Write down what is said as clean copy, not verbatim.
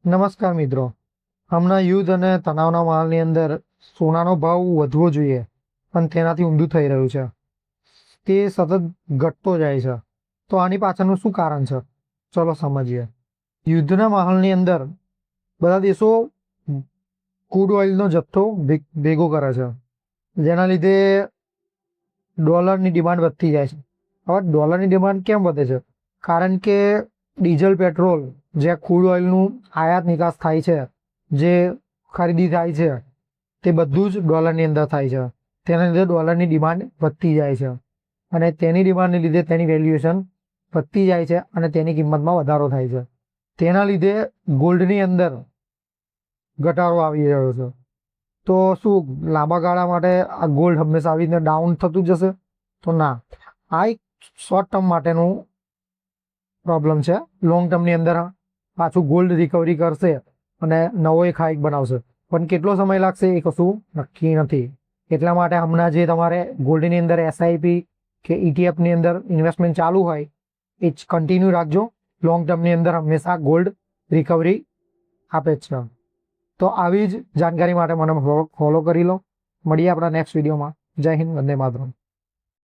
નમસ્કાર મિત્રો, હમણાં યુદ્ધ અને તણાવના માહોલની અંદર સોનાનો ભાવ વધવો જોઈએ પણ તેનાથી ઊંધું થઈ રહ્યું છે. તે સતત ઘટતો જાય છે. તો આની પાછળનું શું કારણ છે? ચલો સમજીએ. યુદ્ધના માહોલની અંદર બધા દેશો ક્રૂડ ઓઇલનો જથ્થો ભેગો કરે છે, જેના લીધે ડોલરની ડિમાન્ડ વધતી જાય છે. હવે ડોલરની ડિમાન્ડ કેમ વધે છે? કારણ કે ડીઝલ, પેટ્રોલ, જે ક્રૂડ ઓઇલનું આયાત નિકાસ થાય છે, જે ખરીદી થાય છે, તે બધું જ ડોલરની અંદર થાય છે. તેના લીધે ડોલરની ડિમાન્ડ વધતી જાય છે અને તેની ડિમાન્ડને લીધે તેની વેલ્યુએશન વધતી જાય છે અને તેની કિંમતમાં વધારો થાય છે. તેના લીધે ગોલ્ડની અંદર ઘટાડો આવી રહ્યો છે. તો શું લાંબા ગાળા માટે આ ગોલ્ડ હંમેશા આવી રીતે ડાઉન થતું જશે? તો ના, આ એક શોર્ટ ટર્મ માટેનું પ્રોબ્લેમ છે. લોંગ ટર્મની અંદર પાછું ગોલ્ડ રિકવરી કરશે અને નવો એક હાઈક બનાવશે, પણ કેટલો સમય લાગશે એ કશું નક્કી નથી. એટલા માટે હમણાં જે તમારે ગોલ્ડની અંદર એસઆઈપી કે ઇટીએફની અંદર ઇન્વેસ્ટમેન્ટ ચાલુ હોય એ જ કન્ટિન્યુ રાખજો. લોંગ ટર્મની અંદર હંમેશા ગોલ્ડ રિકવરી આપે જ છે. તો આવી જ જાણકારી માટે મને ફોલો કરી લો. મળીએ આપણા નેક્સ્ટ વિડીયોમાં. જય હિન્દ, વંદે માતરમ.